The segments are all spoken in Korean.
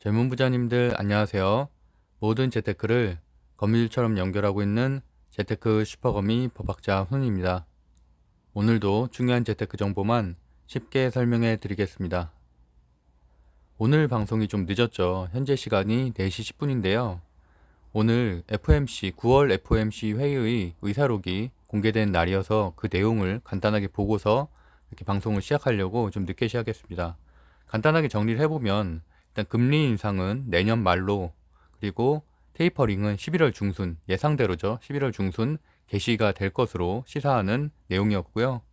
젊은 부자님들 안녕하세요. 모든 재테크를 거미줄처럼 연결하고 있는 재테크 슈퍼거미 법학자 훈입니다. 오늘도 중요한 재테크 정보만 쉽게 설명해 드리겠습니다. 오늘 방송이 좀 늦었죠. 현재 시간이 4시 10분인데요. 오늘 9월 FOMC 회의의 의사록이 공개된 날이어서 그 내용을 간단하게 보고서 이렇게 방송을 시작하려고 좀 늦게 시작했습니다. 간단하게 정리를 해보면 일단 금리 인상은 내년 말로, 그리고 테이퍼링은 11월 중순, 예상대로죠. 11월 중순 개시가 될 것으로 시사하는 내용이었고요.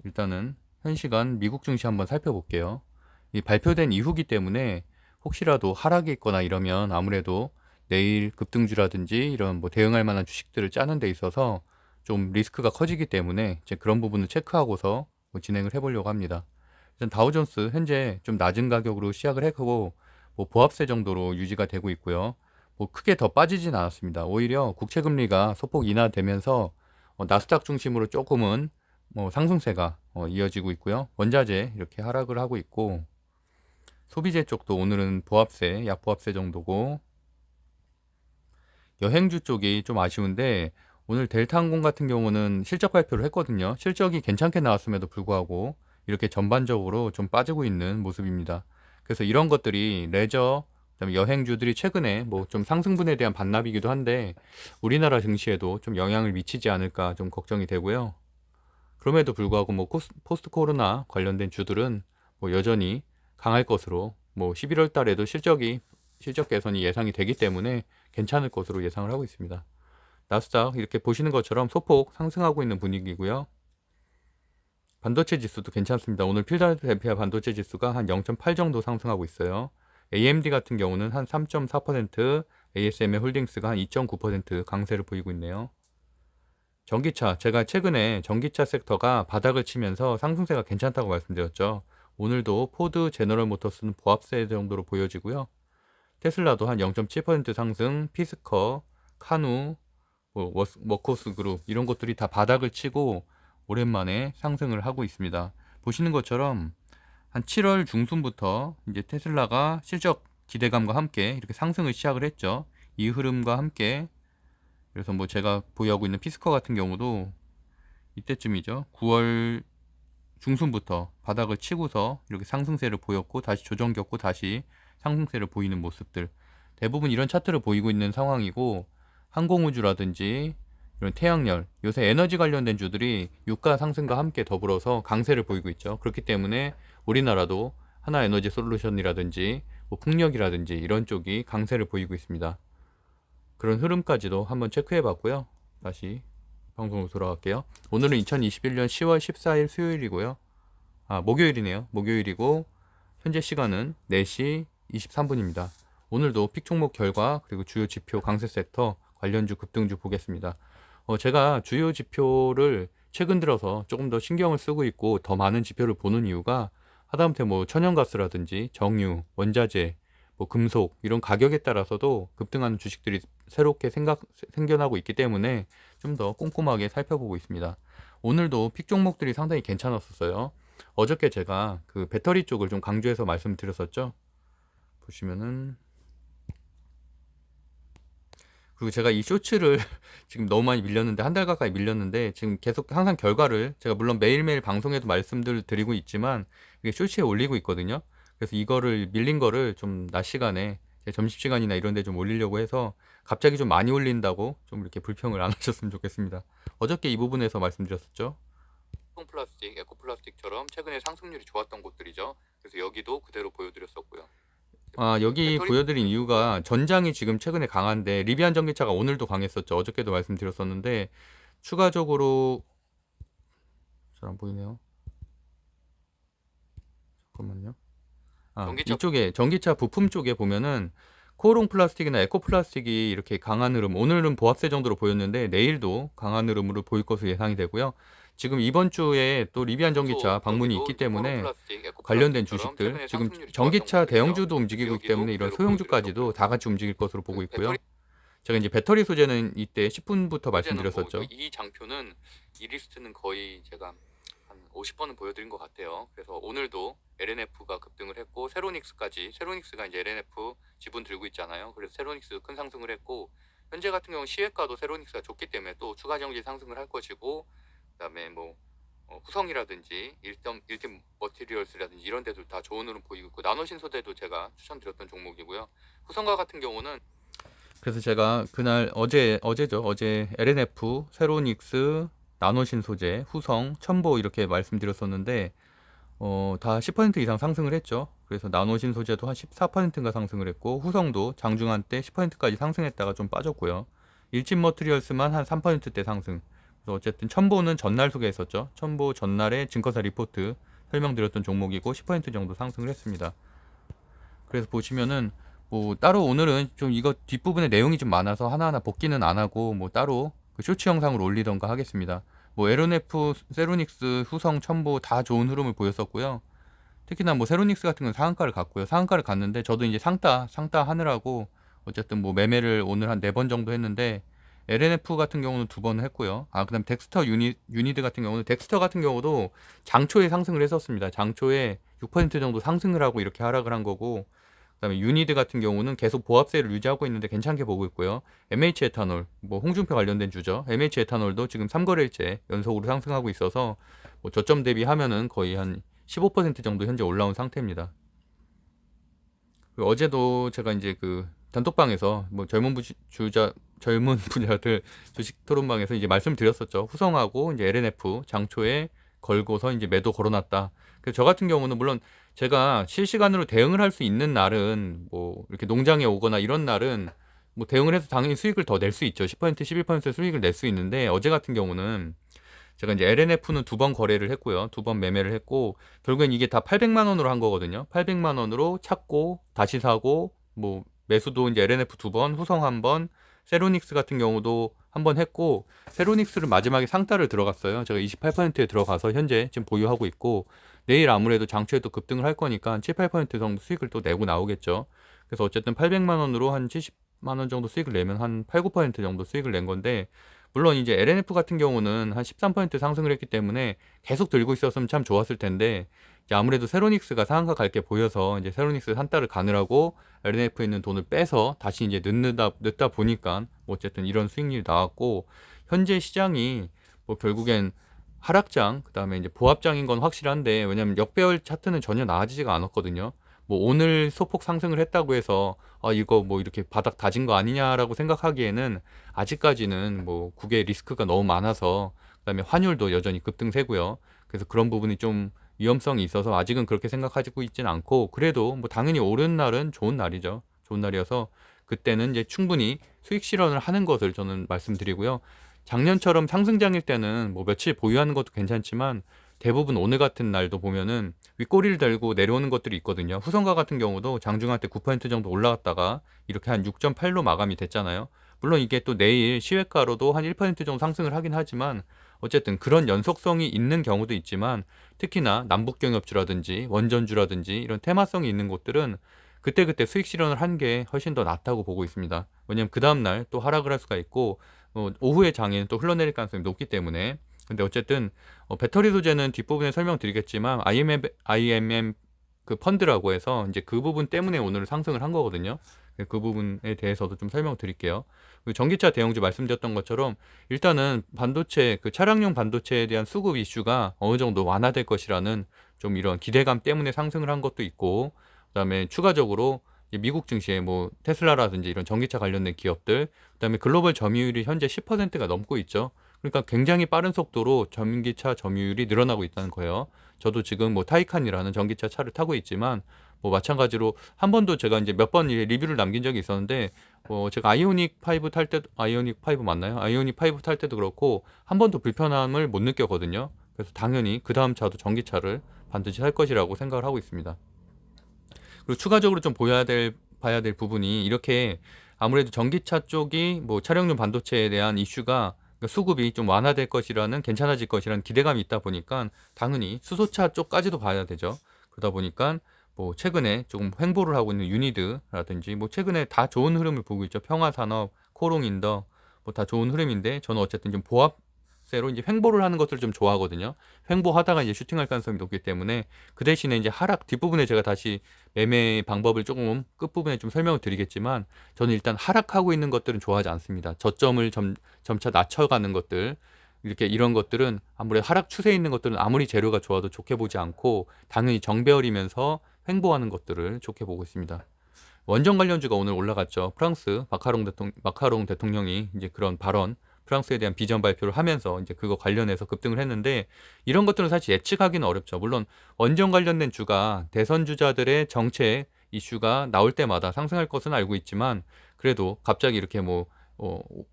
일단은 현 시간 미국 증시 한번 살펴볼게요. 이 발표된 이후기 때문에 혹시라도 하락이 있거나 이러면 아무래도 내일 급등주라든지 이런 뭐 대응할 만한 주식들을 짜는 데 있어서 좀 리스크가 커지기 때문에 이제 그런 부분을 체크하고서 뭐 진행을 해보려고 합니다. 일단 다우존스 현재 좀 낮은 가격으로 시작을 했고 뭐 보합세 정도로 유지가 되고 있고요. 뭐 크게 더 빠지진 않았습니다. 오히려 국채금리가 소폭 인하되면서 나스닥 중심으로 조금은 뭐 상승세가 이어지고 있고요. 원자재 이렇게 하락을 하고 있고, 소비재 쪽도 오늘은 보합세, 약보합세 정도고, 여행주 쪽이 좀 아쉬운데 오늘 델타항공 같은 경우는 실적 발표를 했거든요. 실적이 괜찮게 나왔음에도 불구하고 이렇게 전반적으로 좀 빠지고 있는 모습입니다. 그래서 이런 것들이 레저, 그다음에 여행주들이 최근에 뭐 좀 상승분에 대한 반납이기도 한데 우리나라 증시에도 좀 영향을 미치지 않을까 좀 걱정이 되고요. 그럼에도 불구하고 뭐 포스트 코로나 관련된 주들은 뭐 여전히 강할 것으로, 뭐 11월 달에도 실적 개선이 예상이 되기 때문에 괜찮을 것으로 예상을 하고 있습니다. 나스닥 이렇게 보시는 것처럼 소폭 상승하고 있는 분위기고요. 반도체 지수도 괜찮습니다. 오늘 필라델피아 반도체 지수가 한 0.8 정도 상승하고 있어요. AMD 같은 경우는 한 3.4%, ASML 홀딩스가 한 2.9% 강세를 보이고 있네요. 전기차, 제가 최근에 전기차 섹터가 바닥을 치면서 상승세가 괜찮다고 말씀드렸죠. 오늘도 포드 제너럴 모터스는 보합세 정도로 보여지고요. 테슬라도 한 0.7% 상승, 피스커, 카누, 뭐 워커스 그룹 이런 것들이 다 바닥을 치고 오랜만에 상승을 하고 있습니다. 보시는 것처럼 한 7월 중순부터 이제 테슬라가 실적 기대감과 함께 이렇게 상승을 시작을 했죠. 이 흐름과 함께, 그래서 뭐 제가 보유하고 있는 피스커 같은 경우도 이때쯤이죠. 9월 중순부터 바닥을 치고서 이렇게 상승세를 보였고 다시 조정 겪고 다시 상승세를 보이는 모습들, 대부분 이런 차트를 보이고 있는 상황이고, 항공우주라든지 이런 태양열, 요새 에너지 관련된 주들이 유가 상승과 함께 더불어서 강세를 보이고 있죠. 그렇기 때문에 우리나라도 하나에너지 솔루션이라든지 뭐 풍력이라든지 이런 쪽이 강세를 보이고 있습니다. 그런 흐름까지도 한번 체크해 봤고요. 다시 방송으로 돌아갈게요. 오늘은 2021년 10월 14일 수요일이고요. 목요일이네요. 목요일이고 현재 시간은 4시 23분입니다. 오늘도 픽 종목 결과 그리고 주요 지표 강세 섹터 관련주 급등주 보겠습니다. 제가 주요 지표를 최근 들어서 조금 더 신경을 쓰고 있고 더 많은 지표를 보는 이유가, 하다못해 뭐 천연가스라든지 정유, 원자재, 뭐 금속 이런 가격에 따라서도 급등하는 주식들이 새롭게 생겨나고 있기 때문에 좀 더 꼼꼼하게 살펴보고 있습니다. 오늘도 픽 종목들이 상당히 괜찮았었어요. 어저께 제가 그 배터리 쪽을 좀 강조해서 말씀드렸었죠. 보시면은, 그리고 제가 이 쇼츠를 지금 너무 많이 밀렸는데, 한 달 가까이 밀렸는데 지금 계속 항상 결과를 제가 물론 매일매일 방송에도 말씀들 드리고 있지만 이게 쇼츠에 올리고 있거든요. 그래서 이거를 밀린 거를 좀 낮 시간에 제 점심시간이나 이런 데 좀 올리려고 해서 갑자기 좀 많이 올린다고 좀 이렇게 불평을 안 하셨으면 좋겠습니다. 어저께 이 부분에서 말씀드렸었죠. 플라스틱, 에코플라스틱처럼 최근에 상승률이 좋았던 곳들이죠. 그래서 여기도 그대로 보여드렸었고요. 여기 보여드린 이유가 전장이 지금 최근에 강한데 리비안 전기차가 오늘도 강했었죠. 어저께도 말씀드렸었는데 추가적으로 잘 안 보이네요. 잠깐만요. 이쪽에 전기차 부품 쪽에 보면은 코오롱 플라스틱이나 에코 플라스틱이 이렇게 강한 흐름, 오늘은 보합세 정도로 보였는데 내일도 강한 흐름으로 보일 것으로 예상이 되고요. 지금 이번 주에 또 리비안 전기차 방문이 있기 때문에 관련된 주식들, 지금 전기차 대형주도 움직이고 있기 때문에 이런 소형주까지도 다 같이 움직일 것으로 보고 있고요. 제가 이제 배터리 소재는 이때 10분부터 말씀드렸었죠. 이 장표는 이 리스트는 거의 제가 한 50%는 보여드린 것 같아요. 그래서 오늘도 LNF가 급등을 했고 세로닉스까지, 세로닉스가 이제 LNF 지분 들고 있잖아요. 그래서 세로닉스 큰 상승을 했고, 현재 같은 경우 시외가도 세로닉스가 좋기 때문에 또 추가 정지 상승을 할 것이고, 그다음에 뭐 후성이라든지 일팀 머티리얼스라든지 이런 데도 다 좋은 흐름 보이고 있고, 나노신소재도 제가 추천드렸던 종목이고요. 후성과 같은 경우는, 그래서 제가 그날 어제죠. 어제 LNF, 세로닉스, 나노신소재, 후성, 첨보 이렇게 말씀드렸었는데 다 10% 이상 상승을 했죠. 그래서 나노신소재도 한 14%인가 상승을 했고, 후성도 장중한 때 10%까지 상승했다가 좀 빠졌고요. 일진 머티리얼스만 한 3%대 상승. 그래서 어쨌든 첨보는 전날 소개했었죠. 첨보 전날에 증권사 리포트 설명드렸던 종목이고 10% 정도 상승을 했습니다. 그래서 보시면은 뭐 따로 오늘은 좀 이거 뒷부분에 내용이 좀 많아서 하나하나 복기는 안 하고 뭐 따로 그 쇼츠 영상을 올리던가 하겠습니다. 뭐 에로네프, 세로닉스, 후성, 첨보 다 좋은 흐름을 보였었고요. 특히나 뭐 세로닉스 같은 건 상한가를 갔고요. 상한가를 갔는데 저도 이제 상따 하느라고 어쨌든 뭐 매매를 오늘 한 4번 정도 했는데, LNF 같은 경우는 2번 했고요. 그다음 덱스터 유니드 같은 경우는, 덱스터 같은 경우도 장초에 상승을 했었습니다. 장초에 6% 정도 상승을 하고 이렇게 하락을 한 거고, 그다음에 유니드 같은 경우는 계속 보합세를 유지하고 있는데 괜찮게 보고 있고요. MH 에탄올, 뭐 홍준표 관련된 주죠. MH 에탄올도 지금 3거래일째 연속으로 상승하고 있어서 뭐 저점 대비하면은 거의 한 15% 정도 현재 올라온 상태입니다. 어제도 제가 이제 그 단톡방에서 뭐 젊은 분야들 주식 토론방에서 이제 말씀드렸었죠. 후성하고 이제 LNF 장초에 걸고서 이제 매도 걸어놨다. 그래서 저 같은 경우는 물론 제가 실시간으로 대응을 할 수 있는 날은 뭐 이렇게 농장에 오거나 이런 날은 뭐 대응을 해서 당연히 수익을 더 낼 수 있죠. 10% 11% 수익을 낼 수 있는데, 어제 같은 경우는 제가 이제 LNF는 2번 거래를 했고요. 2번 매매를 했고, 결국엔 이게 다 800만 원으로 한 거거든요. 800만 원으로 찾고 다시 사고, 뭐 매수도 이제 LNF 2번, 후성 1번, 세로닉스 같은 경우도 1번 했고, 세로닉스를 마지막에 상따를 들어갔어요. 제가 28%에 들어가서 현재 지금 보유하고 있고, 내일 아무래도 장초에 또 급등을 할 거니까 7, 8% 정도 수익을 또 내고 나오겠죠. 그래서 어쨌든 800만 원으로 한 70만 원 정도 수익을 내면 한 8, 9% 정도 수익을 낸 건데, 물론 이제 LNF 같은 경우는 한 13% 상승을 했기 때문에 계속 들고 있었으면 참 좋았을 텐데, 이제 아무래도 세로닉스가 상한가 갈 게 보여서 이제 세로닉스 한 달을 가느라고 LNF에 있는 돈을 빼서 다시 이제 넣다 보니까 뭐 어쨌든 이런 수익률이 나왔고, 현재 시장이 뭐 결국엔 하락장, 그다음에 이제 보합장인 건 확실한데, 왜냐면 역배열 차트는 전혀 나아지지가 않았거든요. 뭐 오늘 소폭 상승을 했다고 해서 이거 뭐 이렇게 바닥 다진 거 아니냐라고 생각하기에는 아직까지는 뭐 국외 리스크가 너무 많아서, 그다음에 환율도 여전히 급등세고요. 그래서 그런 부분이 좀 위험성이 있어서 아직은 그렇게 생각하고 있지는 않고, 그래도 뭐 당연히 오른 날은 좋은 날이죠. 좋은 날이어서 그때는 이제 충분히 수익 실현을 하는 것을 저는 말씀드리고요. 작년처럼 상승장일 때는 뭐 며칠 보유하는 것도 괜찮지만, 대부분 오늘 같은 날도 보면은 윗꼬리를 달고 내려오는 것들이 있거든요. 후성과 같은 경우도 장중한 때 9% 정도 올라갔다가 이렇게 한 6.8로 마감이 됐잖아요. 물론 이게 또 내일 시외가로도 한 1% 정도 상승을 하긴 하지만, 어쨌든 그런 연속성이 있는 경우도 있지만, 특히나 남북경협주라든지 원전주라든지 이런 테마성이 있는 곳들은 그때그때 수익 실현을 한 게 훨씬 더 낫다고 보고 있습니다. 왜냐면 그 다음날 또 하락을 할 수가 있고, 오후의 장에는 또 흘러내릴 가능성이 높기 때문에. 근데 어쨌든 배터리 소재는 뒷부분에 설명드리겠지만, IMM 그 펀드라고 해서 이제 그 부분 때문에 오늘 상승을 한 거거든요. 그 부분에 대해서도 좀 설명드릴게요. 전기차 대형주 말씀드렸던 것처럼 일단은 반도체, 그 차량용 반도체에 대한 수급 이슈가 어느 정도 완화될 것이라는 좀 이런 기대감 때문에 상승을 한 것도 있고, 그다음에 추가적으로 미국 증시에 뭐 테슬라라든지 이런 전기차 관련된 기업들, 그다음에 글로벌 점유율이 현재 10%가 넘고 있죠. 그러니까 굉장히 빠른 속도로 전기차 점유율이 늘어나고 있다는 거예요. 저도 지금 뭐 타이칸이라는 전기차 차를 타고 있지만, 뭐 마찬가지로 한 번도 제가 이제 몇 번 리뷰를 남긴 적이 있었는데, 제가 아이오닉 5 탈 때도, 아이오닉 5 맞나요? 아이오닉 5 탈 때도 그렇고 한 번도 불편함을 못 느꼈거든요. 그래서 당연히 그 다음 차도 전기차를 반드시 살 것이라고 생각을 하고 있습니다. 그리고 추가적으로 좀 봐야 될 부분이, 이렇게 아무래도 전기차 쪽이 뭐 차량용 반도체에 대한 이슈가, 그러니까 수급이 좀 완화될 것이라는, 괜찮아질 것이라는 기대감이 있다 보니까 당연히 수소차 쪽까지도 봐야 되죠. 그러다 보니까 뭐 최근에 조금 횡보를 하고 있는 유니드라든지 뭐 최근에 다 좋은 흐름을 보고 있죠. 평화산업, 코롱인더 뭐 다 좋은 흐름인데, 저는 어쨌든 좀 추세로 이제 횡보를 하는 것들을 좀 좋아하거든요. 횡보하다가 이제 슈팅할 가능성이 높기 때문에 그 대신에 이제 하락 뒷부분에 제가 다시 매매 방법을 조금 끝부분에 좀 설명을 드리겠지만 저는 일단 하락하고 있는 것들은 좋아하지 않습니다. 저점을 점차 낮춰가는 것들 이렇게 이런 것들은 아무래도 하락 추세에 있는 것들은 아무리 재료가 좋아도 좋게 보지 않고 당연히 정배열이면서 횡보하는 것들을 좋게 보고 있습니다. 원전 관련주가 오늘 올라갔죠. 프랑스 마카롱 대통령이 이제 그런 발언, 프랑스에 대한 비전 발표를 하면서 이제 그거 관련해서 급등을 했는데 이런 것들은 사실 예측하기는 어렵죠. 물론 원전 관련된 주가 대선 주자들의 정책 이슈가 나올 때마다 상승할 것은 알고 있지만 그래도 갑자기 이렇게 뭐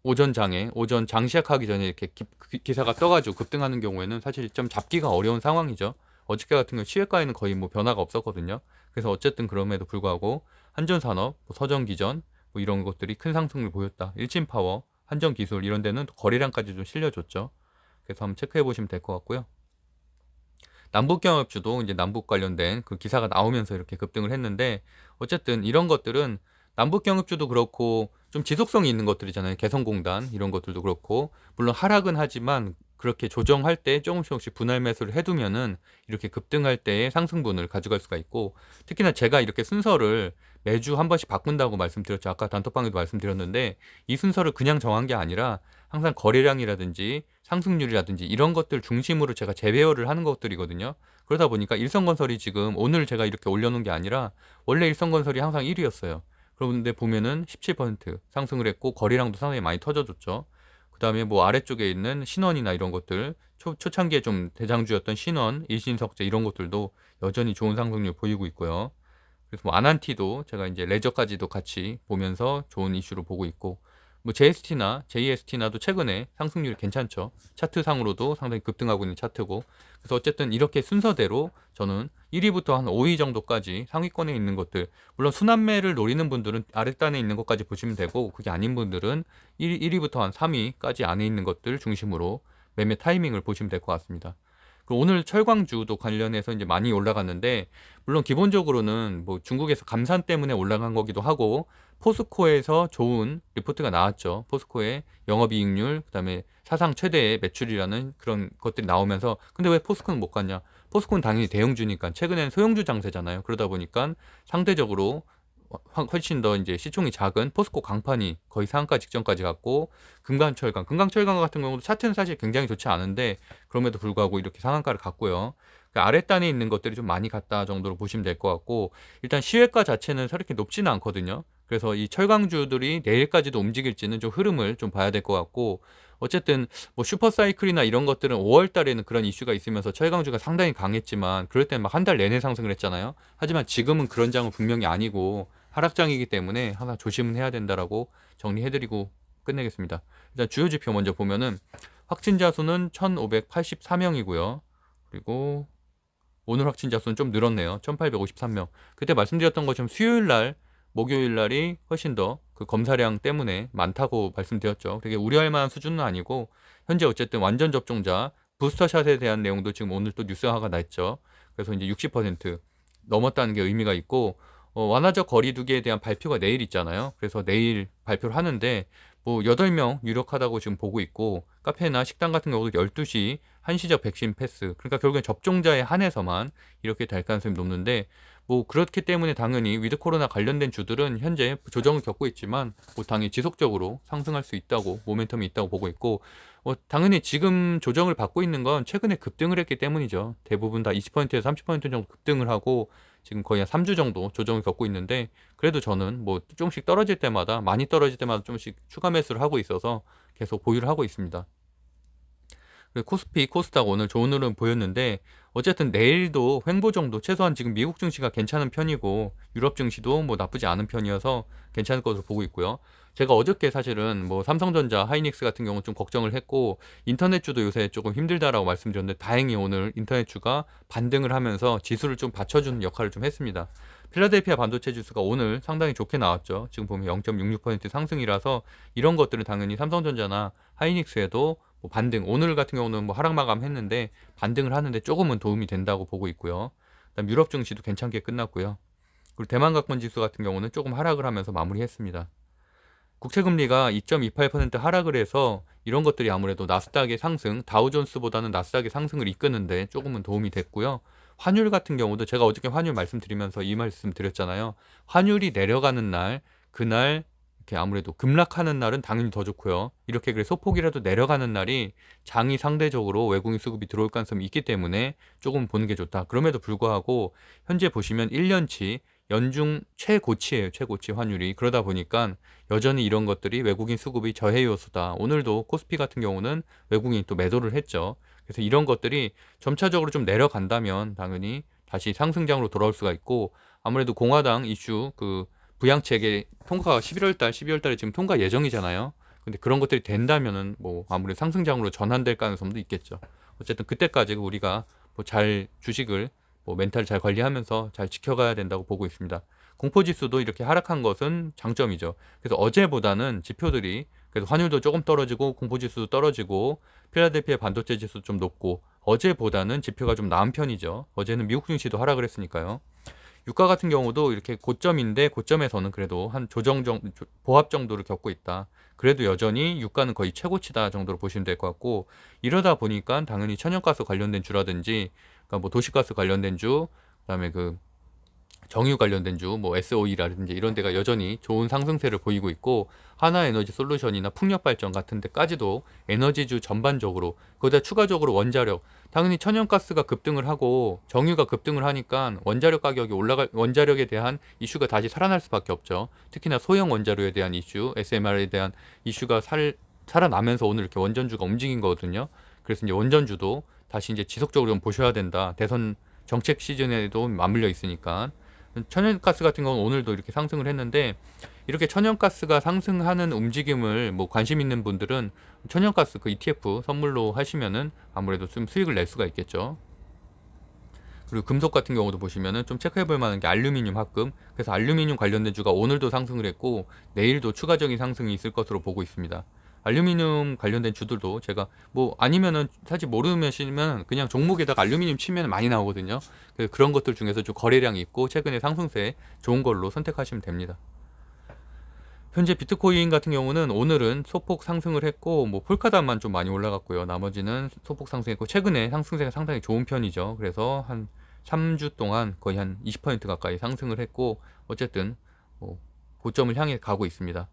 오전 장 시작하기 전에 이렇게 기사가 떠가지고 급등하는 경우에는 사실 좀 잡기가 어려운 상황이죠. 어저께 같은 경우 시외가에는 거의 뭐 변화가 없었거든요. 그래서 어쨌든 그럼에도 불구하고 한전산업, 뭐 서정기전 뭐 이런 것들이 큰 상승을 보였다. 일진파워, 한전기술 이런 데는 거래량까지 좀 실려줬죠. 그래서 한번 체크해 보시면 될 것 같고요. 남북경협주도 이제 남북 관련된 그 기사가 나오면서 이렇게 급등을 했는데 어쨌든 이런 것들은 남북경협주도 그렇고 좀 지속성이 있는 것들이잖아요. 개성공단 이런 것들도 그렇고 물론 하락은 하지만 그렇게 조정할 때 조금씩 분할 매수를 해두면은 이렇게 급등할 때의 상승분을 가져갈 수가 있고 특히나 제가 이렇게 순서를 매주 한 번씩 바꾼다고 말씀드렸죠. 아까 단톡방에도 말씀드렸는데 이 순서를 그냥 정한 게 아니라 항상 거래량이라든지 상승률이라든지 이런 것들 중심으로 제가 재배열을 하는 것들이거든요. 그러다 보니까 일성건설이 지금 오늘 제가 이렇게 올려놓은 게 아니라 원래 일성건설이 항상 1위였어요. 그런데 보면은 17% 상승을 했고 거래량도 상당히 많이 터져줬죠. 그 다음에 뭐 아래쪽에 있는 신원이나 이런 것들 초창기에 좀 대장주였던 신원, 일신석재 이런 것들도 여전히 좋은 상승률 보이고 있고요. 그래서 뭐 아난티도 제가 이제 레저까지도 같이 보면서 좋은 이슈로 보고 있고 뭐 JST나 JST나도 최근에 상승률이 괜찮죠. 차트상으로도 상당히 급등하고 있는 차트고 그래서 어쨌든 이렇게 순서대로 저는 1위부터 한 5위 정도까지 상위권에 있는 것들 물론 순환매를 노리는 분들은 아랫단에 있는 것까지 보시면 되고 그게 아닌 분들은 1위부터 한 3위까지 안에 있는 것들 중심으로 매매 타이밍을 보시면 될 것 같습니다. 그리고 오늘 철광주도 관련해서 이제 많이 올라갔는데 물론 기본적으로는 뭐 중국에서 감산 때문에 올라간 거기도 하고 포스코에서 좋은 리포트가 나왔죠. 포스코의 영업이익률 그다음에 사상 최대의 매출이라는 그런 것들이 나오면서 근데 왜 포스코는 못 갔냐? 포스코는 당연히 대형주니까 최근에는 소형주 장세잖아요. 그러다 보니까 상대적으로 훨씬 더 이제 시총이 작은 포스코 강판이 거의 상한가 직전까지 갔고 금강철강 같은 경우도 차트는 사실 굉장히 좋지 않은데 그럼에도 불구하고 이렇게 상한가를 갔고요. 그 아랫단에 있는 것들이 좀 많이 갔다 정도로 보시면 될 것 같고 일단 시외가 자체는 그렇게 높지는 않거든요. 그래서 이 철강주들이 내일까지도 움직일지는 좀 흐름을 좀 봐야 될 것 같고 어쨌든 뭐 슈퍼사이클이나 이런 것들은 5월 달에는 그런 이슈가 있으면서 철강주가 상당히 강했지만 그럴 때는 막 한 달 내내 상승을 했잖아요. 하지만 지금은 그런 장은 분명히 아니고 하락장이기 때문에 항상 조심은 해야 된다라고 정리해드리고 끝내겠습니다. 일단 주요 지표 먼저 보면은 확진자 수는 1,584명이고요. 그리고 오늘 확진자 수는 좀 늘었네요. 1,853명. 그때 말씀드렸던 것처럼 수요일 날, 목요일 날이 훨씬 더 그 검사량 때문에 많다고 말씀드렸죠. 되게 우려할 만한 수준은 아니고 현재 어쨌든 완전 접종자 부스터샷에 대한 내용도 지금 오늘 또 뉴스화가 났죠. 그래서 이제 60% 넘었다는 게 의미가 있고 완화적 거리두기에 대한 발표가 내일 있잖아요. 그래서 내일 발표를 하는데 뭐 8명 유력하다고 지금 보고 있고 카페나 식당 같은 경우도 12시 한시적 백신 패스 그러니까 결국엔 접종자에 한해서만 이렇게 될 가능성이 높는데 뭐 그렇기 때문에 당연히 위드 코로나 관련된 주들은 현재 조정을 겪고 있지만 뭐 당연히 지속적으로 상승할 수 있다고 모멘텀이 있다고 보고 있고 당연히 지금 조정을 받고 있는 건 최근에 급등을 했기 때문이죠. 대부분 다 20%에서 30% 정도 급등을 하고 지금 거의 한 3주 정도 조정을 겪고 있는데 그래도 저는 뭐 조금씩 떨어질 때마다 많이 떨어질 때마다 조금씩 추가 매수를 하고 있어서 계속 보유를 하고 있습니다. 코스피, 코스닥 오늘 좋은 흐름 보였는데 어쨌든 내일도 횡보 정도 최소한 지금 미국 증시가 괜찮은 편이고 유럽 증시도 뭐 나쁘지 않은 편이어서 괜찮을 것으로 보고 있고요. 제가 어저께 사실은 뭐 삼성전자, 하이닉스 같은 경우는 좀 걱정을 했고 인터넷주도 요새 조금 힘들다라고 말씀드렸는데 다행히 오늘 인터넷주가 반등을 하면서 지수를 좀 받쳐주는 역할을 좀 했습니다. 필라델피아 반도체 지수가 오늘 상당히 좋게 나왔죠. 지금 보면 0.66% 상승이라서 이런 것들은 당연히 삼성전자나 하이닉스에도 뭐 반등 오늘 같은 경우는 뭐 하락 마감했는데 반등을 하는데 조금은 도움이 된다고 보고 있고요. 그다음 유럽 증시도 괜찮게 끝났고요. 그리고 대만 각권 지수 같은 경우는 조금 하락을 하면서 마무리했습니다. 국채 금리가 2.28% 하락을 해서 이런 것들이 아무래도 나스닥의 상승, 다우존스보다는 나스닥의 상승을 이끄는데 조금은 도움이 됐고요. 환율 같은 경우도 제가 어저께 환율 말씀드리면서 이 말씀 드렸잖아요. 환율이 내려가는 날, 그날 이렇게 아무래도 급락하는 날은 당연히 더 좋고요. 이렇게 그래 소폭이라도 내려가는 날이 장이 상대적으로 외국인 수급이 들어올 가능성이 있기 때문에 조금 보는 게 좋다. 그럼에도 불구하고 현재 보시면 1년치 연중 최고치예요. 최고치 환율이. 그러다 보니까 여전히 이런 것들이 외국인 수급이 저해 요소다. 오늘도 코스피 같은 경우는 외국인이 또 매도를 했죠. 그래서 이런 것들이 점차적으로 좀 내려간다면 당연히 다시 상승장으로 돌아올 수가 있고, 아무래도 공화당 이슈 그 부양책의 통과가 11월 달에 지금 통과 예정이잖아요. 근데 그런 것들이 된다면은 뭐 아무래도 상승장으로 전환될 가능성도 있겠죠. 어쨌든 그때까지 우리가 뭐 잘 주식을 뭐 멘탈 잘 관리하면서 잘 지켜가야 된다고 보고 있습니다. 공포지수도 이렇게 하락한 것은 장점이죠. 그래서 어제보다는 지표들이 그래서 환율도 조금 떨어지고 공포지수도 떨어지고 필라델피아 반도체 지수 좀 높고 어제보다는 지표가 좀 나은 편이죠. 어제는 미국 증시도 하락을 했으니까요. 유가 같은 경우도 이렇게 고점인데 고점에서는 그래도 한 조정 정도, 보합 정도를 겪고 있다. 그래도 여전히 유가는 거의 최고치다 정도로 보시면 될 것 같고, 이러다 보니까 당연히 천연가스 관련된 주라든지 그러니까 뭐 도시가스 관련된 주, 그다음에 그 정유 관련된 주, 뭐 SOE라든지 이런 데가 여전히 좋은 상승세를 보이고 있고, 하나에너지 솔루션이나 풍력발전 같은 데까지도 에너지주 전반적으로, 거기다 추가적으로 원자력, 당연히 천연가스가 급등을 하고 정유가 급등을 하니까 원자력 가격이 원자력에 대한 이슈가 다시 살아날 수밖에 없죠. 특히나 소형 원자로에 대한 이슈, SMR에 대한 이슈가 살아나면서 오늘 이렇게 원전주가 움직인 거거든요. 그래서 이제 원전주도 다시 이제 지속적으로 좀 보셔야 된다. 대선 정책 시즌에도 맞물려 있으니까. 천연가스 같은 경우는 오늘도 이렇게 상승을 했는데, 이렇게 천연가스가 상승하는 움직임을 뭐 관심 있는 분들은 천연가스 그 ETF 선물로 하시면은 아무래도 좀 수익을 낼 수가 있겠죠. 그리고 금속 같은 경우도 보시면은 좀 체크해 볼 만한 게 알루미늄 합금. 그래서 알루미늄 관련된 주가 오늘도 상승을 했고 내일도 추가적인 상승이 있을 것으로 보고 있습니다. 알루미늄 관련된 주들도 제가 뭐 아니면은 사실 모르시면 그냥 종목에다가 알루미늄 치면 많이 나오거든요. 그래서 그런 것들 중에서 좀 거래량이 있고 최근에 상승세 좋은 걸로 선택하시면 됩니다. 현재 비트코인 같은 경우는 오늘은 소폭 상승을 했고 뭐 폴카당만 좀 많이 올라갔고요. 나머지는 소폭 상승했고 최근에 상승세가 상당히 좋은 편이죠. 그래서 한 3주 동안 거의 한 20% 가까이 상승을 했고 어쨌든 뭐 고점을 향해 가고 있습니다.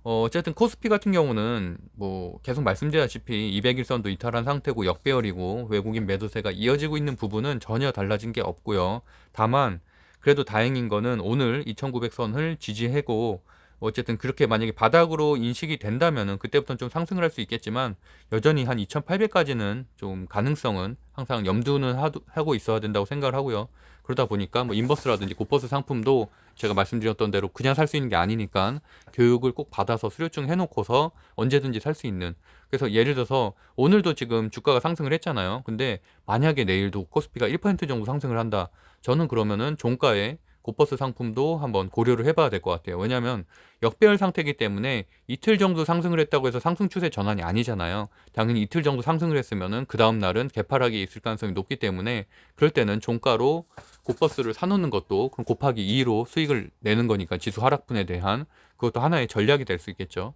어쨌든 코스피 같은 경우는 뭐 계속 말씀드렸다시피 200일선도 이탈한 상태고 역배열이고 외국인 매도세가 이어지고 있는 부분은 전혀 달라진 게 없고요. 다만 그래도 다행인 거는 오늘 2900선을 지지하고 어쨌든 그렇게 만약에 바닥으로 인식이 된다면은 그때부터는 좀 상승을 할 수 있겠지만 여전히 한 2800까지는 좀 가능성은 항상 염두는 하고 있어야 된다고 생각을 하고요. 그러다 보니까 뭐 인버스라든지 고퍼스 상품도 제가 말씀드렸던 대로 그냥 살 수 있는 게 아니니까 교육을 꼭 받아서 수료증 해놓고서 언제든지 살 수 있는. 그래서 예를 들어서 오늘도 지금 주가가 상승을 했잖아요. 근데 만약에 내일도 코스피가 1% 정도 상승을 한다. 저는 그러면은 종가에 고퍼스 상품도 한번 고려를 해봐야 될 것 같아요. 왜냐하면 역배열 상태이기 때문에 이틀 정도 상승을 했다고 해서 상승 추세 전환이 아니잖아요. 당연히 이틀 정도 상승을 했으면은 그 다음 날은 개파락이 있을 가능성이 높기 때문에 그럴 때는 종가로 고퍼스를 사놓는 것도 그럼 곱하기 2로 수익을 내는 거니까 지수 하락분에 대한 그것도 하나의 전략이 될 수 있겠죠.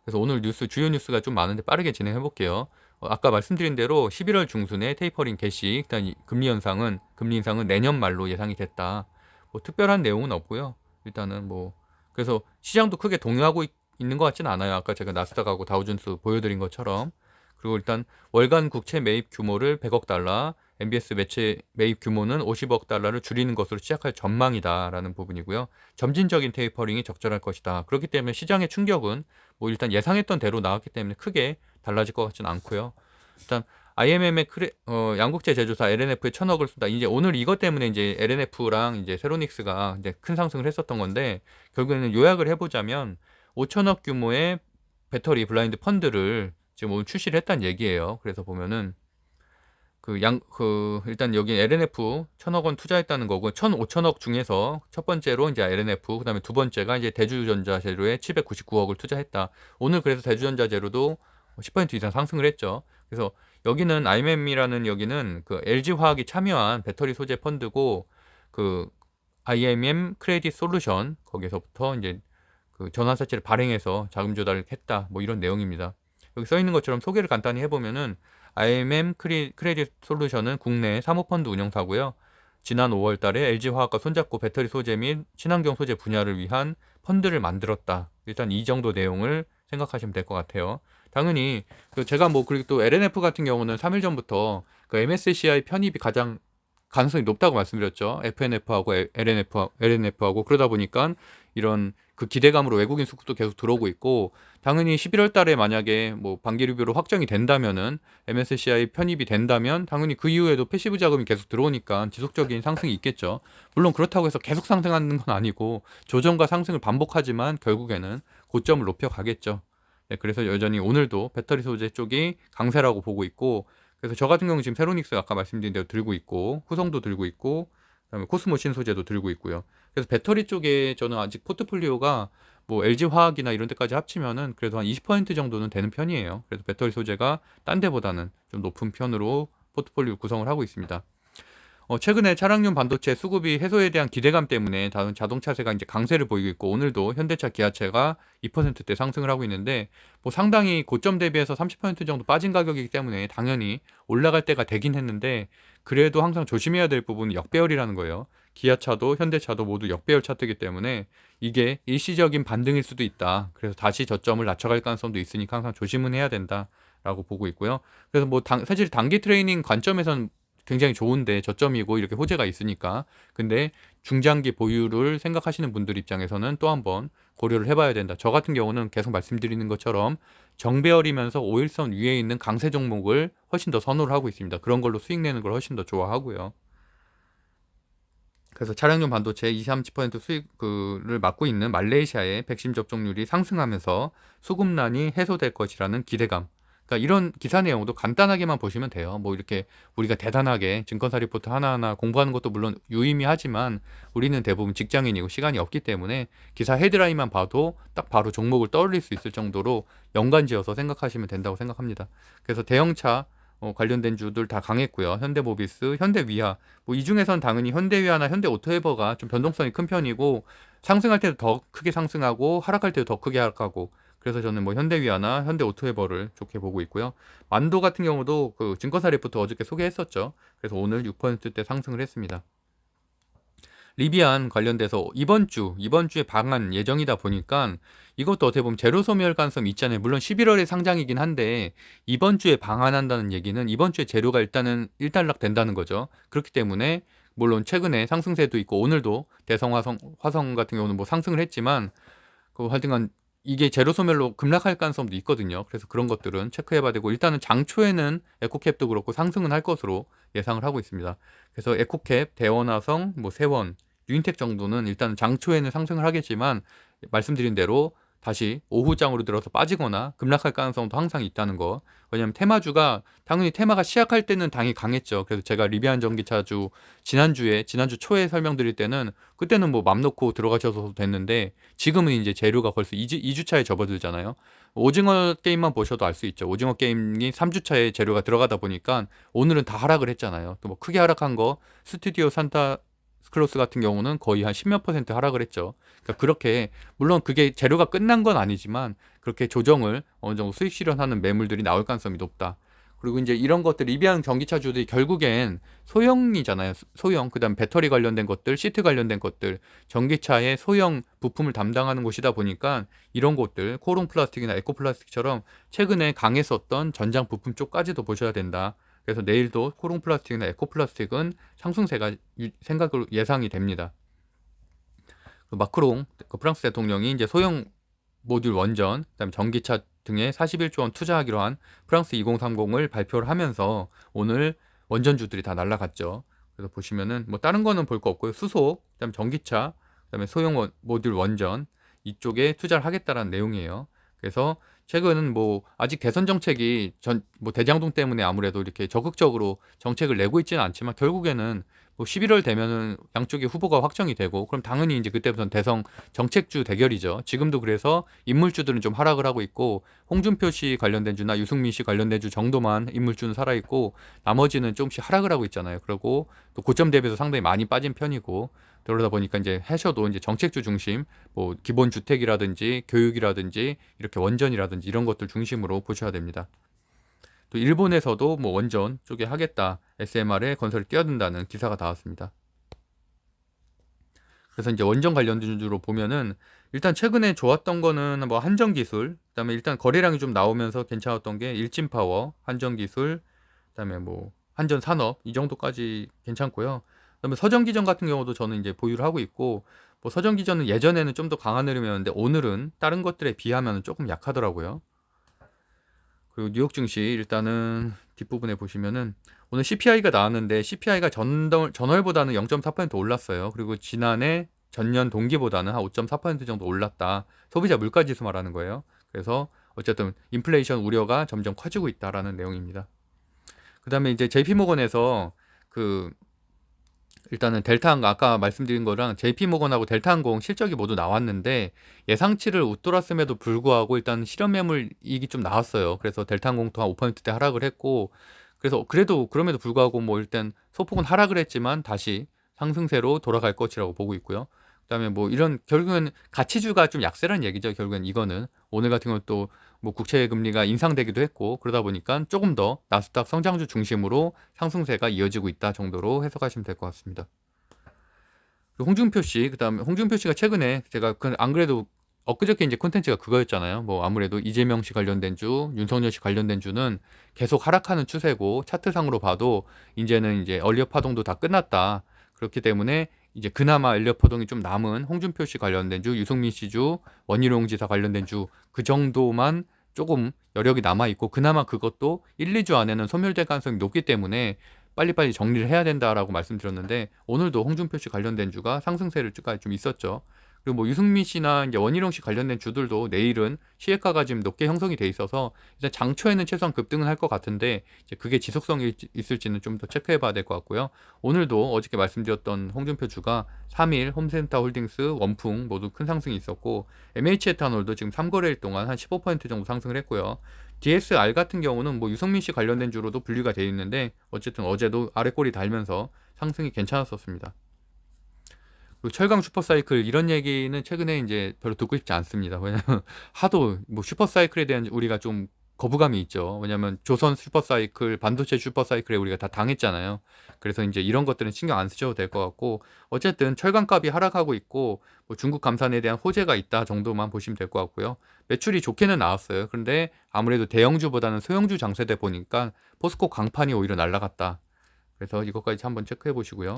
그래서 오늘 주요 뉴스가 좀 많은데 빠르게 진행해 볼게요. 아까 말씀드린 대로 11월 중순에 테이퍼링 개시, 일단 금리 인상은 내년 말로 예상이 됐다. 뭐 특별한 내용은 없고요. 일단은 뭐 그래서 시장도 크게 동요하고 있는 것 같지는 않아요. 아까 제가 나스닥하고 다우존스 보여드린 것처럼. 그리고 일단 월간 국채 매입 규모를 100억 달러, MBS 매체 매입 규모는 50억 달러를 줄이는 것으로 시작할 전망이다라는 부분이고요. 점진적인 테이퍼링이 적절할 것이다. 그렇기 때문에 시장의 충격은 뭐 일단 예상했던 대로 나왔기 때문에 크게 달라질 것 같지는 않고요. 일단 IMM의 양국제 제조사 LNF에 1,000억을 쏜다. 이제 오늘 이것 때문에 이제 LNF랑 이제 세로닉스가 이제 큰 상승을 했었던 건데 결국에는 요약을 해보자면 5천억 규모의 배터리 블라인드 펀드를 지금 오늘 출시를 했다는 얘기예요. 그래서 보면은 일단 여기 LNF 1,000억 원 투자했다는 거고 1,5천억 중에서 첫 번째로 이제 LNF, 그다음에 두 번째가 이제 대주전자 재료에 799억을 투자했다. 오늘 그래서 대주전자 재료도 10% 이상 상승을 했죠. 그래서 여기는 IMM이라는 여기는 그 LG화학이 참여한 배터리 소재 펀드고 그 IMM 크레딧 솔루션 거기서부터 이제 그 전환사채를 발행해서 자금 조달을 했다. 뭐 이런 내용입니다. 여기 써 있는 것처럼 소개를 간단히 해보면은 IMM 크레딧 솔루션은 국내 사모펀드 운영사고요. 지난 5월 달에 LG화학과 손잡고 배터리 소재 및 친환경 소재 분야를 위한 펀드를 만들었다. 일단 이 정도 내용을 생각하시면 될 것 같아요. 당연히 제가 뭐 그리고 또 LNF 같은 경우는 3일 전부터 그 MSCI 편입이 가장 가능성이 높다고 말씀드렸죠. FNF하고 LNF하고 그러다 보니까 이런 그 기대감으로 외국인 수급도 계속 들어오고 있고, 당연히 11월 달에 만약에 뭐 반기 리뷰로 확정이 된다면은 MSCI 편입이 된다면 당연히 그 이후에도 패시브 자금이 계속 들어오니까 지속적인 상승이 있겠죠. 물론 그렇다고 해서 계속 상승하는 건 아니고 조정과 상승을 반복하지만 결국에는 고점을 높여 가겠죠. 네, 그래서 여전히 오늘도 배터리 소재 쪽이 강세라고 보고 있고, 그래서 저 같은 경우는 지금 세로닉스 아까 말씀드린 대로 들고 있고, 후성도 들고 있고, 그다음에 코스모 신소재도 들고 있고요. 그래서 배터리 쪽에 저는 아직 포트폴리오가 뭐 LG화학이나 이런 데까지 합치면은 그래도 한 20% 정도는 되는 편이에요. 그래서 배터리 소재가 딴 데보다는 좀 높은 편으로 포트폴리오 구성을 하고 있습니다. 최근에 차량용 반도체 수급이 해소에 대한 기대감 때문에 다른 자동차세가 이제 강세를 보이고 있고, 오늘도 현대차, 기아차가 2%대 상승을 하고 있는데, 뭐 상당히 고점 대비해서 30% 정도 빠진 가격이기 때문에 당연히 올라갈 때가 되긴 했는데, 그래도 항상 조심해야 될 부분은 역배열이라는 거예요. 기아차도 현대차도 모두 역배열 차트이기 때문에 이게 일시적인 반등일 수도 있다. 그래서 다시 저점을 낮춰갈 가능성도 있으니까 항상 조심은 해야 된다라고 보고 있고요. 그래서 뭐 사실 단기 트레이닝 관점에선 굉장히 좋은데 저점이고 이렇게 호재가 있으니까. 근데 중장기 보유를 생각하시는 분들 입장에서는 또 한번 고려를 해봐야 된다. 저 같은 경우는 계속 말씀드리는 것처럼 정배열이면서 5일선 위에 있는 강세 종목을 훨씬 더 선호를 하고 있습니다. 그런 걸로 수익 내는 걸 훨씬 더 좋아하고요. 그래서 차량용 반도체 20-30% 수익을 맡고 있는 말레이시아의 백신 접종률이 상승하면서 수급난이 해소될 것이라는 기대감. 그러니까 이런 기사 내용도 간단하게만 보시면 돼요. 뭐 이렇게 우리가 대단하게 증권사 리포트 하나하나 공부하는 것도 물론 유의미하지만 우리는 대부분 직장인이고 시간이 없기 때문에 기사 헤드라인만 봐도 딱 바로 종목을 떠올릴 수 있을 정도로 연관지어서 생각하시면 된다고 생각합니다. 그래서 대형차 관련된 주들 다 강했고요. 현대모비스, 현대위아, 뭐 이 중에선 당연히 현대위아나 현대오토에버가 좀 변동성이 큰 편이고, 상승할 때도 더 크게 상승하고 하락할 때도 더 크게 하락하고, 그래서 저는 뭐 현대위아나 현대오토에버를 좋게 보고 있고요. 만도 같은 경우도 그 증권사 리포트 어저께 소개했었죠. 그래서 오늘 6%대 상승을 했습니다. 리비안 관련돼서 이번 주에 방한 예정이다 보니까 이것도 어떻게 보면 제로 소멸 가능성이 있잖아요. 물론 11월에 상장이긴 한데 이번 주에 방한한다는 얘기는 이번 주에 재료가 일단은 일단락 된다는 거죠. 그렇기 때문에 물론 최근에 상승세도 있고 오늘도 화성 같은 경우는 뭐 상승을 했지만 그 하여튼간 이게 제로 소멸로 급락할 가능성도 있거든요. 그래서 그런 것들은 체크해봐야 되고, 일단은 장초에는 에코캡도 그렇고 상승은 할 것으로 예상을 하고 있습니다. 그래서 에코캡, 대원화성, 뭐 세원, 유인텍 정도는 일단 장초에는 상승을 하겠지만 말씀드린 대로 다시 오후장으로 들어서 빠지거나 급락할 가능성도 항상 있다는 거. 왜냐하면 테마주가 당연히 테마가 시작할 때는 당이 강했죠. 그래서 제가 리비안 전기차주 지난주 초에 설명드릴 때는 그때는 뭐 맘 놓고 들어가셔도 됐는데 지금은 이제 재료가 벌써 2주차에 접어들잖아요. 오징어 게임만 보셔도 알 수 있죠. 오징어 게임이 3주차에 재료가 들어가다 보니까 오늘은 다 하락을 했잖아요. 또 뭐 크게 하락한 거 스튜디오 산타 클로스 같은 경우는 거의 한 10몇 % 하락을 했죠. 그러니까 그렇게 물론 그게 재료가 끝난 건 아니지만 그렇게 조정을 어느 정도 수익 실현하는 매물들이 나올 가능성이 높다. 그리고 이제 이런 것들 리비안 전기차주들이 결국엔 소형이잖아요. 소형, 그다음 배터리 관련된 것들, 시트 관련된 것들, 전기차의 소형 부품을 담당하는 곳이다 보니까 이런 곳들 코롱 플라스틱이나 에코 플라스틱처럼 최근에 강했었던 전장 부품 쪽까지도 보셔야 된다. 그래서 내일도 코롱 플라스틱이나 에코 플라스틱은 상승세가 생각으로 예상이 됩니다. 그 마크롱 프랑스 대통령이 이제 소형 모듈 원전, 그다음에 전기차 등에 41조 원 투자하기로 한 프랑스 2030을 발표를 하면서 오늘 원전주들이 다 날라갔죠. 그래서 보시면은 뭐 다른 거는 볼 거 없고요. 수소, 그다음에 전기차, 그다음에 소형 모듈 원전 이쪽에 투자를 하겠다라는 내용이에요. 그래서 최근은 뭐 아직 대선 정책이 뭐 대장동 때문에 아무래도 이렇게 적극적으로 정책을 내고 있지는 않지만 결국에는 뭐 11월 되면은 양쪽의 후보가 확정이 되고 그럼 당연히 이제 그때부터는 대성 정책주 대결이죠. 지금도 그래서 인물주들은 좀 하락을 하고 있고 홍준표 씨 관련된 주나 유승민 씨 관련된 주 정도만 인물주는 살아 있고 나머지는 조금씩 하락을 하고 있잖아요. 그리고 또 고점 대비해서 상당히 많이 빠진 편이고 그러다 보니까 이제 해셔도 이제 정책주 중심 뭐 기본 주택이라든지 교육이라든지 이렇게 원전이라든지 이런 것들 중심으로 보셔야 됩니다. 또 일본에서도 뭐 원전 쪽에 하겠다. SMR에 건설이 뛰어든다는 기사가 나왔습니다. 그래서 이제 원전 관련된 주로 보면은 일단 최근에 좋았던 거는 뭐 한전기술, 그다음에 일단 거래량이 좀 나오면서 괜찮았던 게 일진파워, 한전기술, 그다음에 뭐 한전산업 이 정도까지 괜찮고요. 그다음에 서전기전 같은 경우도 저는 이제 보유를 하고 있고 뭐 서전기전은 예전에는 좀 더 강한 흐름이었는데 오늘은 다른 것들에 비하면 조금 약하더라고요. 그리고 뉴욕 증시 일단은 뒷부분에 보시면은 오늘 CPI가 나왔는데 CPI가 전월보다는 0.4% 올랐어요. 그리고 지난해 전년 동기보다는 한 5.4% 정도 올랐다. 소비자 물가 지수 말하는 거예요. 그래서 어쨌든 인플레이션 우려가 점점 커지고 있다라는 내용입니다. 그다음에 이제 JP모건에서 그 일단은 델타항공 아까 말씀드린 거랑 JP모건하고 델타항공 실적이 모두 나왔는데 예상치를 웃돌았음에도 불구하고 일단 실현 매물 이익이 좀 나왔어요. 그래서 델타항공도 한 5%대 하락을 했고 그래서 그래도 그럼에도 불구하고 뭐 일단 소폭은 하락을 했지만 다시 상승세로 돌아갈 것이라고 보고 있고요. 그다음에 뭐 이런 결국은 가치주가 좀 약세라는 얘기죠. 결국엔 이거는 오늘 같은 경우는 또 뭐 국채 금리가 인상되기도 했고 그러다 보니까 조금 더 나스닥 성장주 중심으로 상승세가 이어지고 있다 정도로 해석하시면 될 것 같습니다. 홍준표 씨, 그다음에 홍준표 씨가 최근에 제가 안 그래도 엊그저께 이제 콘텐츠가 그거였잖아요. 뭐 아무래도 이재명 씨 관련된 주, 윤석열 씨 관련된 주는 계속 하락하는 추세고 차트상으로 봐도 이제는 이제 얼리어 파동도 다 끝났다. 그렇기 때문에 이제 그나마 얼리어 파동이 좀 남은 홍준표 씨 관련된 주, 유승민 씨 주, 원희룡 지사 관련된 주 그 정도만 조금 여력이 남아 있고 그나마 그것도 1, 2주 안에는 소멸될 가능성이 높기 때문에 빨리빨리 정리를 해야 된다라고 말씀드렸는데 오늘도 홍준표 씨 관련된 주가 상승세를 쭉까지 좀 있었죠. 그리고 뭐 유승민 씨나 이제 원희룡 씨 관련된 주들도 내일은 시혜가가 지금 높게 형성이 돼 있어서 일단 장초에는 최소한 급등은 할 것 같은데 이제 그게 지속성이 있을지는 좀 더 체크해 봐야 될 것 같고요. 오늘도 어저께 말씀드렸던 홍준표 주가 3일 홈센터 홀딩스, 원풍 모두 큰 상승이 있었고 MH 에탄올도 지금 3거래일 동안 한 15% 정도 상승을 했고요. DSR 같은 경우는 뭐 유승민 씨 관련된 주로도 분류가 되어 있는데 어쨌든 어제도 아래 꼬리 달면서 상승이 괜찮았었습니다. 그리고 철강 슈퍼사이클 이런 얘기는 최근에 이제 별로 듣고 싶지 않습니다. 왜냐면 하도 뭐 슈퍼사이클에 대한 우리가 좀 거부감이 있죠. 왜냐면 조선 슈퍼사이클, 반도체 슈퍼사이클에 우리가 다 당했잖아요. 그래서 이제 이런 것들은 신경 안 쓰셔도 될 것 같고 어쨌든 철강값이 하락하고 있고 뭐 중국 감산에 대한 호재가 있다 정도만 보시면 될 것 같고요. 매출이 좋게는 나왔어요. 그런데 아무래도 대형주보다는 소형주 장세대 보니까 포스코 강판이 오히려 날라갔다. 그래서 이것까지 한번 체크해 보시고요.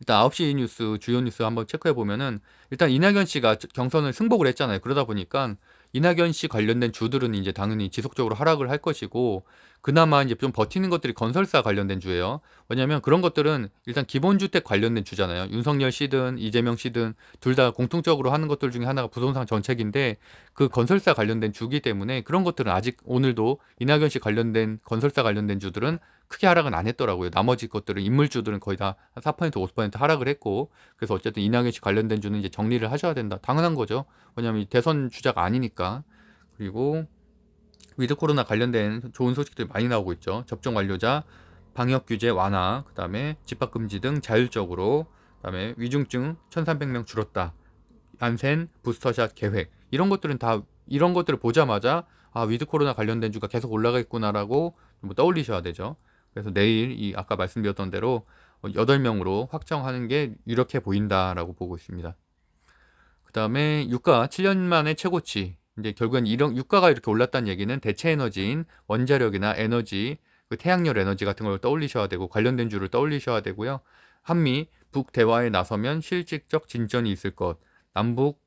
일단 9시 뉴스 주요 뉴스 한번 체크해 보면은 일단 이낙연 씨가 경선을 승복을 했잖아요. 그러다 보니까 이낙연 씨 관련된 주들은 이제 당연히 지속적으로 하락을 할 것이고 그나마 이제 좀 버티는 것들이 건설사 관련된 주예요. 왜냐하면 그런 것들은 일단 기본주택 관련된 주잖아요. 윤석열 씨든 이재명 씨든 둘 다 공통적으로 하는 것들 중에 하나가 부동산 정책인데 그 건설사 관련된 주기 때문에 그런 것들은 아직 오늘도 이낙연 씨 관련된 건설사 관련된 주들은 크게 하락은 안 했더라고요. 나머지 것들은 인물주들은 거의 다 4% 5% 하락을 했고 그래서 어쨌든 이낙연 씨 관련된 주는 이제 정리를 하셔야 된다. 당연한 거죠. 왜냐하면 대선 주자가 아니니까. 그리고 위드 코로나 관련된 좋은 소식들이 많이 나오고 있죠. 접종 완료자 방역 규제 완화, 그다음에 집합 금지 등 자율적으로, 그다음에 위중증 1,300명 줄었다. 안센 부스터샷 계획. 이런 것들은 다 이런 것들을 보자마자 아, 위드 코로나 관련된 주가 계속 올라가겠구나라고 좀 떠올리셔야 되죠. 그래서 내일 이 아까 말씀드렸던 대로 8명으로 확정하는 게 유력해 보인다라고 보고 있습니다. 그다음에 유가 7년 만에 최고치. 이제 결국엔 이런 유가가 이렇게 올랐다는 얘기는 대체 에너지인 원자력이나 에너지, 그 태양열 에너지 같은 걸 떠올리셔야 되고 관련된 주를 떠올리셔야 되고요. 한미 북 대화에 나서면 실질적 진전이 있을 것. 남북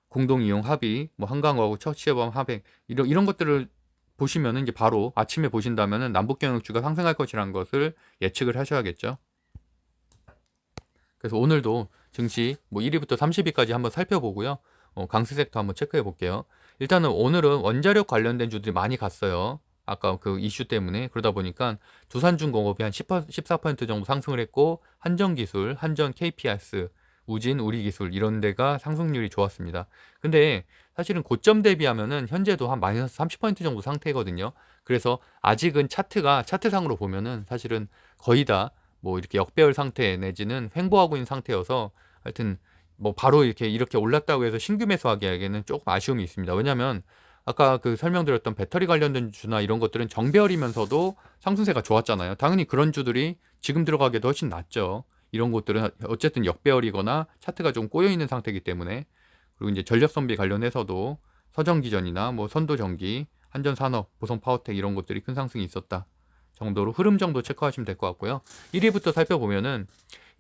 공동 이용 합의, 뭐 한강하고 첫 시범 합의 이런 것들을 보시면은 이제 바로 아침에 보신다면은 남북 경영주가 상승할 것이라는 것을 예측을 하셔야겠죠. 그래서 오늘도 증시 뭐 1위부터 30위까지 한번 살펴보고요. 강세 섹터 한번 체크해 볼게요. 일단은 오늘은 원자력 관련된 주들이 많이 갔어요. 아까 그 이슈 때문에. 그러다 보니까 두산중공업이 한 14% 정도 상승을 했고, 한전기술, 한전 KPS, 우진, 우리기술 이런 데가 상승률이 좋았습니다. 근데 사실은 고점 대비하면은 현재도 한 마이너스 30% 정도 상태거든요. 그래서 아직은 차트상으로 보면은 사실은 거의 다 뭐 이렇게 역배열 상태 내지는 횡보하고 있는 상태여서, 하여튼 뭐 바로 이렇게 올랐다고 해서 신규 매수하기에는 조금 아쉬움이 있습니다. 왜냐면 아까 그 설명드렸던 배터리 관련된 주나 이런 것들은 정배열이면서도 상승세가 좋았잖아요. 당연히 그런 주들이 지금 들어가기도 훨씬 낫죠. 이런 것들은 어쨌든 역배열이거나 차트가 좀 꼬여 있는 상태이기 때문에. 그리고 이제 전력 선비 관련해서도 서전기전이나 뭐 선도전기, 한전산업, 보성파워텍 이런 것들이 큰 상승이 있었다 정도로 흐름 정도 체크하시면 될 것 같고요. 1위부터 살펴보면은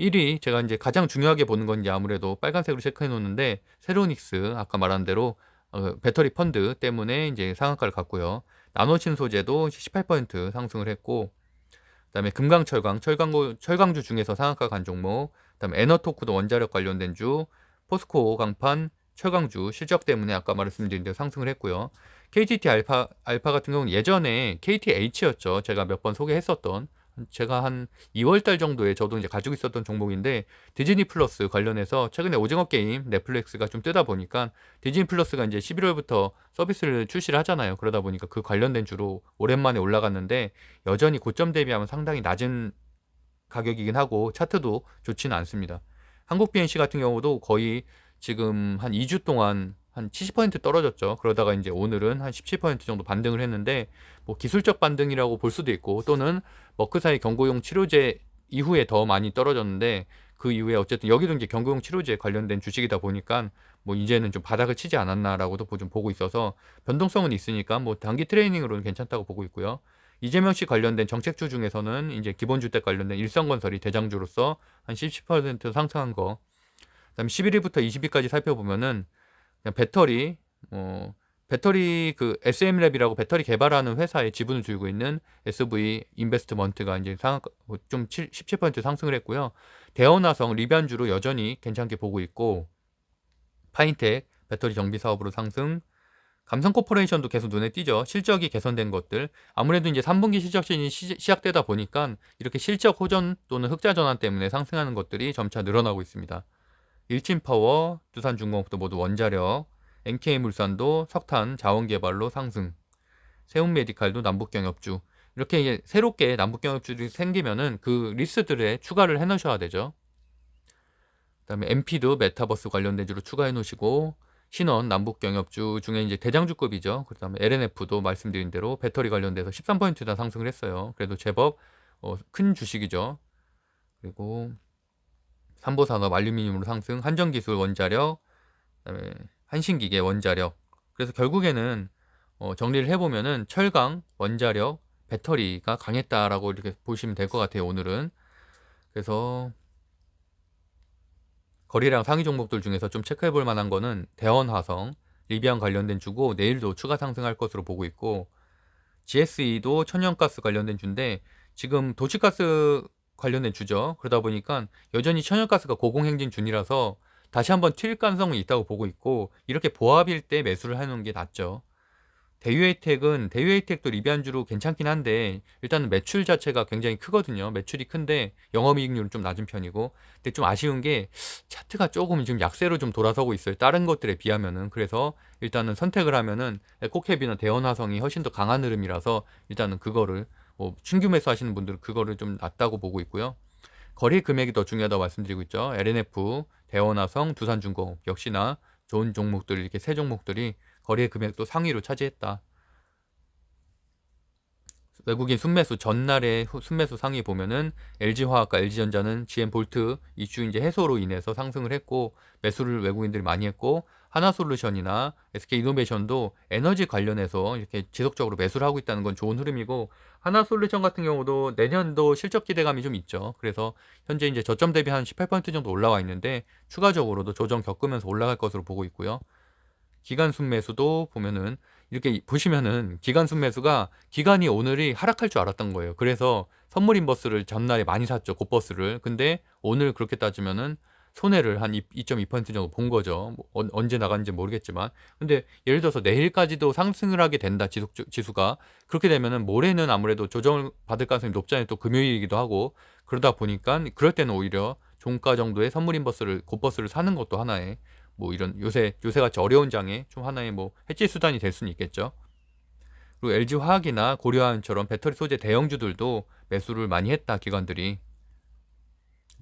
1위 제가 이제 가장 중요하게 보는 건 이제 아무래도 빨간색으로 체크해 놓는데, 세로닉스 아까 말한 대로 배터리 펀드 때문에 이제 상한가를 갔고요. 나노신 소재도 18% 상승을 했고, 그다음에 금강철강, 철강주 중에서 상한가 간 종목, 그다음에 에너토크도 원자력 관련된 주, 포스코 강판, 철강주 실적 때문에 아까 말씀드린 대로 상승을 했고요. KTT 알파 같은 경우는 예전에 KTH였죠. 제가 몇 번 소개했었던, 제가 한 2월 달 정도에 저도 이제 가지고 있었던 종목인데, 디즈니 플러스 관련해서 최근에 오징어 게임 넷플릭스가 좀 뜨다 보니까 디즈니 플러스가 이제 11월부터 서비스를 출시를 하잖아요. 그러다 보니까 그 관련된 주로 오랜만에 올라갔는데, 여전히 고점 대비하면 상당히 낮은 가격이긴 하고 차트도 좋지는 않습니다. 한국 BNC 같은 경우도 거의 지금 한 2주 동안 한 70% 떨어졌죠. 그러다가 이제 오늘은 한 17% 정도 반등을 했는데, 뭐 기술적 반등이라고 볼 수도 있고, 또는 머크사의 경고용 치료제 이후에 더 많이 떨어졌는데, 그 이후에 어쨌든 여기도 이제 경고용 치료제 관련된 주식이다 보니까 뭐 이제는 좀 바닥을 치지 않았나라고도 좀 보고 있어서 변동성은 있으니까 뭐 단기 트레이닝으로는 괜찮다고 보고 있고요. 이재명 씨 관련된 정책주 중에서는 이제 기본주택 관련된 일성건설이 대장주로서 한 17% 상승한 거. 그다음에 11위부터 20위까지 살펴보면은 그냥 배터리 그 SM랩이라고 배터리 개발하는 회사의 지분을 들고 있는 SV 인베스트먼트가 이제 좀 17% 상승을 했고요. 대원화성, 리반주로 여전히 괜찮게 보고 있고, 파인텍 배터리 정비 사업으로 상승, 감성코퍼레이션도 계속 눈에 띄죠. 실적이 개선된 것들. 아무래도 이제 3분기 실적 시즌이 시작되다 보니까 이렇게 실적 호전 또는 흑자 전환 때문에 상승하는 것들이 점차 늘어나고 있습니다. 일진파워, 두산중공업도 모두 원자력, NK물산도 석탄 자원개발로 상승, 세운메디칼도 남북경협주. 이렇게 이제 새롭게 남북경협주들이 생기면은 그 리스트들에 추가를 해놓으셔야 되죠. 그다음에 MP도 메타버스 관련된 주로 추가해 놓으시고, 신원 남북경협주 중에 이제 대장주급이죠. 그다음에 LNF도 말씀드린 대로 배터리 관련돼서 13%나 상승을 했어요. 그래도 제법 큰 주식이죠. 그리고 삼보산업 알루미늄으로 상승, 한전기술 원자력, 그다음에 한신기계 원자력. 그래서 결국에는 정리를 해보면은 철강, 원자력, 배터리가 강했다라고 이렇게 보시면 될 것 같아요. 오늘은. 그래서 거래량 상위 종목들 중에서 좀 체크해 볼 만한 거는 대원화성, 리비안 관련된 주고 내일도 추가 상승할 것으로 보고 있고, GSE도 천연가스 관련된 주인데 지금 도시가스 관련된 주죠. 그러다 보니까 여전히 천연가스가 고공행진 중이라서 다시 한번 튈 가능성은 있다고 보고 있고, 이렇게 보합일 때 매수를 하는 게 낫죠. 대유에이텍도 리비안주로 괜찮긴 한데 일단은 매출 자체가 굉장히 크거든요. 매출이 큰데 영업이익률은 좀 낮은 편이고, 근데 좀 아쉬운 게 차트가 조금 지금 약세로 좀 돌아서고 있어요. 다른 것들에 비하면은. 그래서 일단은 선택을 하면은 에코캡이나 대원화성이 훨씬 더 강한 흐름이라서 일단은 그거를 신규 매수 하시는 분들은 그거를 좀 낫다고 보고 있고요. 거래 금액이 더 중요하다고 말씀드리고 있죠. LNF, 대원화성, 두산중공업 역시나 좋은 종목들, 이렇게 세 종목들이 거래 금액도 상위로 차지했다. 외국인 순매수 전날의 순매수 상위 보면은 LG화학과 LG전자는 GM볼트 이슈 이제 해소로 인해서 상승을 했고, 매수를 외국인들이 많이 했고, 하나솔루션이나 SK이노베이션도 에너지 관련해서 이렇게 지속적으로 매수를 하고 있다는 건 좋은 흐름이고, 하나솔루션 같은 경우도 내년도 실적 기대감이 좀 있죠. 그래서 현재 이제 저점 대비 한 18% 정도 올라와 있는데 추가적으로도 조정 겪으면서 올라갈 것으로 보고 있고요. 기간 순매수도 보면은 이렇게 보시면은 기간 순매수가 기간이 오늘이 하락할 줄 알았던 거예요. 그래서 선물 인버스를 전날에 많이 샀죠. 곧버스를. 근데 오늘 그렇게 따지면은 손해를 한 2.2% 정도 본 거죠. 뭐 언제 나갔는지 모르겠지만. 근데 예를 들어서 내일까지도 상승을 하게 된다, 지수가. 그렇게 되면은 모레는 아무래도 조정을 받을 가능성이 높잖아요. 또 금요일이기도 하고. 그러다 보니까 그럴 때는 오히려 종가 정도의 선물 인버스를, 곧버스를 사는 것도 하나의 뭐 이런 요새같이 어려운 장에 좀 하나의 뭐 해지 수단이 될 수는 있겠죠. 그리고 LG화학이나 고려화학처럼 배터리 소재 대형주들도 매수를 많이 했다, 기관들이.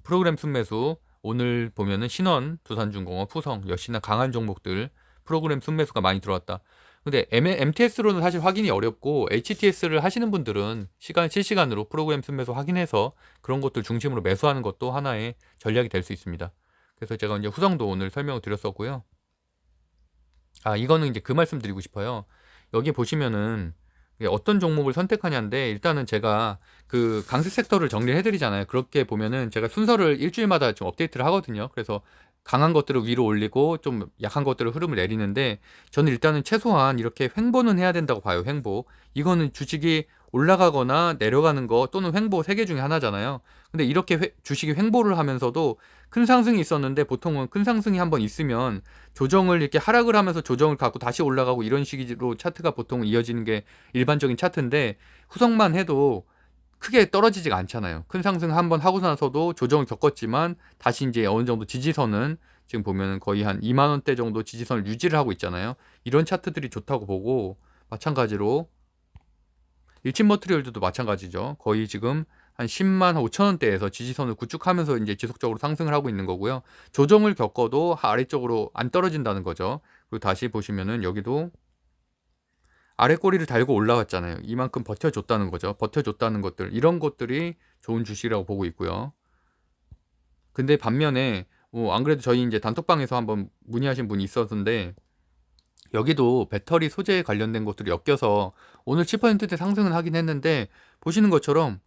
프로그램 순매수, 오늘 보면은 신원, 두산중공업, 후성 역시나 강한 종목들 프로그램 순매수가 많이 들어왔다. 근데 MTS로는 사실 확인이 어렵고 HTS를 하시는 분들은 실시간으로 프로그램 순매수 확인해서 그런 것들 중심으로 매수하는 것도 하나의 전략이 될 수 있습니다. 그래서 제가 이제 후성도 오늘 설명을 드렸었고요. 이거는 이제 그 말씀 드리고 싶어요. 여기 보시면은 어떤 종목을 선택하냐인데, 일단은 제가 그 강세 섹터를 정리해 드리잖아요. 그렇게 보면은 제가 순서를 일주일마다 좀 업데이트를 하거든요. 그래서 강한 것들을 위로 올리고 좀 약한 것들을 흐름을 내리는데, 저는 일단은 최소한 이렇게 횡보는 해야 된다고 봐요. 횡보. 이거는 주식이 올라가거나 내려가는 거 또는 횡보 세 개 중에 하나잖아요. 근데 이렇게 주식이 횡보를 하면서도 큰 상승이 있었는데, 보통은 큰 상승이 한번 있으면 조정을 이렇게 하락을 하면서 조정을 갖고 다시 올라가고 이런 식으로 차트가 보통 이어지는 게 일반적인 차트인데, 후성만 해도 크게 떨어지지가 않잖아요. 큰 상승 한번 하고 나서도 조정을 겪었지만 다시 이제 어느 정도 지지선은 지금 보면은 거의 한 2만 원대 정도 지지선을 유지를 하고 있잖아요. 이런 차트들이 좋다고 보고, 마찬가지로 일침머트리얼도 마찬가지죠. 거의 지금 한 10만 5천 원대에서 지지선을 구축하면서 이제 지속적으로 상승을 하고 있는 거고요. 조정을 겪어도 아래쪽으로 안 떨어진다는 거죠. 그리고 다시 보시면은 여기도 아래 꼬리를 달고 올라왔잖아요. 이만큼 버텨줬다는 거죠. 버텨줬다는 것들, 이런 것들이 좋은 주식이라고 보고 있고요. 근데 반면에 안 그래도 저희 이제 단톡방에서 한번 문의하신 분이 있었는데, 여기도 배터리 소재에 관련된 것들이 엮여서 오늘 7%대 상승은 하긴 했는데, 보시는 것처럼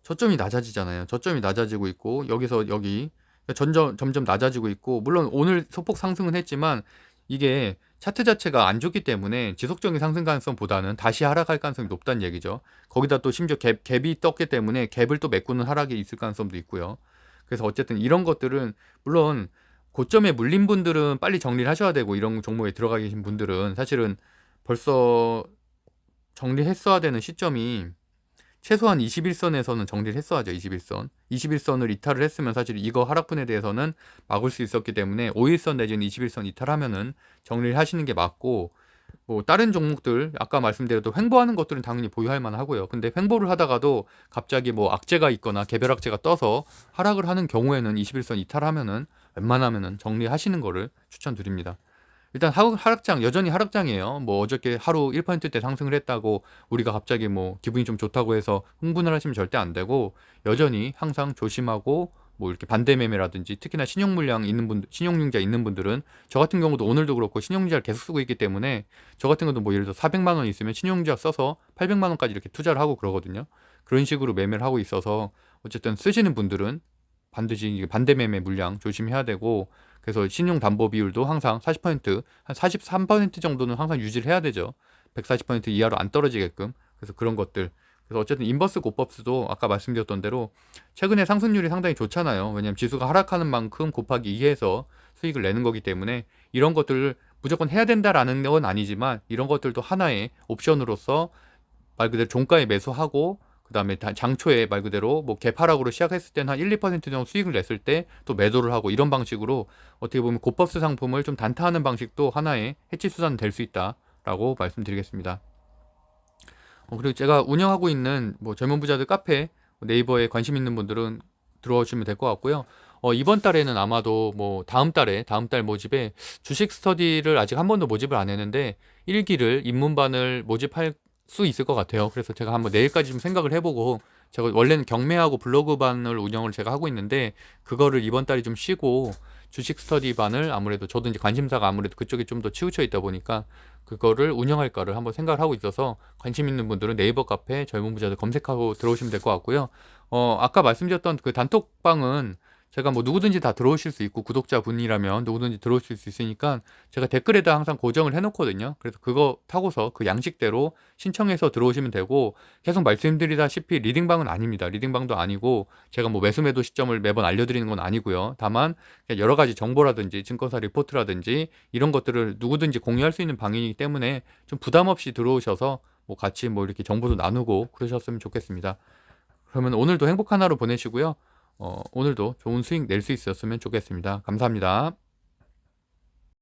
저점이 낮아지잖아요. 저점이 낮아지고 있고, 여기서 여기 점점 낮아지고 있고, 물론 오늘 소폭 상승은 했지만 이게 차트 자체가 안 좋기 때문에 지속적인 상승 가능성보다는 다시 하락할 가능성이 높다는 얘기죠. 거기다 또 심지어 갭이 떴기 때문에 갭을 또 메꾸는 하락이 있을 가능성도 있고요. 그래서 어쨌든 이런 것들은, 물론 고점에 물린 분들은 빨리 정리를 하셔야 되고, 이런 종목에 들어가 계신 분들은 사실은 벌써 정리했어야 되는 시점이 최소한 21선에서는 정리를 했어야죠. 21선. 21선을 이탈을 했으면 사실 이거 하락분에 대해서는 막을 수 있었기 때문에 5일선 내지는 21선 이탈하면은 정리를 하시는 게 맞고, 뭐 다른 종목들 아까 말씀드렸던 횡보하는 것들은 당연히 보유할 만하고요. 근데 횡보를 하다가도 갑자기 뭐 악재가 있거나 개별 악재가 떠서 하락을 하는 경우에는 21선 이탈하면은 웬만하면은 정리하시는 거를 추천드립니다. 일단 하락장, 여전히 하락장이에요. 뭐 어저께 하루 1%대 상승을 했다고 우리가 갑자기 뭐 기분이 좀 좋다고 해서 흥분을 하시면 절대 안 되고, 여전히 항상 조심하고, 뭐 이렇게 반대 매매라든지, 특히나 신용융자 있는 분들은, 저 같은 경우도 오늘도 그렇고 신용융자를 계속 쓰고 있기 때문에, 저 같은 경우도 뭐 예를 들어 400만 원 있으면 신용융자 써서 800만 원까지 이렇게 투자를 하고 그러거든요. 그런 식으로 매매를 하고 있어서 어쨌든 쓰시는 분들은 반드시 반대 매매 물량 조심해야 되고, 그래서 신용 담보 비율도 항상 40%, 한 43% 정도는 항상 유지를 해야 되죠. 140% 이하로 안 떨어지게끔. 그래서 그런 것들. 그래서 어쨌든 인버스 곱법스도 아까 말씀드렸던 대로 최근에 상승률이 상당히 좋잖아요. 왜냐하면 지수가 하락하는 만큼 곱하기 2해서 수익을 내는 거기 때문에, 이런 것들을 무조건 해야 된다라는 건 아니지만, 이런 것들도 하나의 옵션으로서 말 그대로 종가에 매수하고, 그 다음에 장초에 말 그대로 뭐 개파락으로 시작했을 때는 한 1, 2% 정도 수익을 냈을 때 또 매도를 하고, 이런 방식으로 어떻게 보면 고법스 상품을 좀 단타하는 방식도 하나의 해치 수단이 될 수 있다라고 말씀드리겠습니다. 그리고 제가 운영하고 있는 뭐 젊은 부자들 카페, 네이버에 관심 있는 분들은 들어오시면 될 것 같고요. 이번 달에는 아마도 뭐 다음 달 모집에 주식 스터디를 아직 한 번도 모집을 안 했는데 1기를 입문반을 모집할 수 있을 것 같아요. 그래서 제가 한번 내일까지 좀 생각을 해보고, 제가 원래는 경매하고 블로그반을 운영을 제가 하고 있는데, 그거를 이번 달에 좀 쉬고 주식 스터디반을, 아무래도 저도 이제 관심사가 아무래도 그쪽에 좀 더 치우쳐 있다 보니까 그거를 운영할까를 한번 생각을 하고 있어서, 관심 있는 분들은 네이버 카페 젊은 부자들 검색하고 들어오시면 될 것 같고요. 아까 말씀드렸던 그 단톡방은 제가 뭐 누구든지 다 들어오실 수 있고 구독자분이라면 누구든지 들어오실 수 있으니까 제가 댓글에다 항상 고정을 해 놓거든요. 그래서 그거 타고서 그 양식대로 신청해서 들어오시면 되고, 계속 말씀드리다시피 리딩방은 아닙니다. 리딩방도 아니고 제가 뭐 매수 매도 시점을 매번 알려드리는 건 아니고요. 다만 그냥 여러 가지 정보라든지 증권사 리포트라든지 이런 것들을 누구든지 공유할 수 있는 방이기 때문에 좀 부담 없이 들어오셔서 뭐 같이 뭐 이렇게 정보도 나누고 그러셨으면 좋겠습니다. 그러면 오늘도 행복한 하루 보내시고요. 오늘도 좋은 수익 낼 수 있었으면 좋겠습니다. 감사합니다.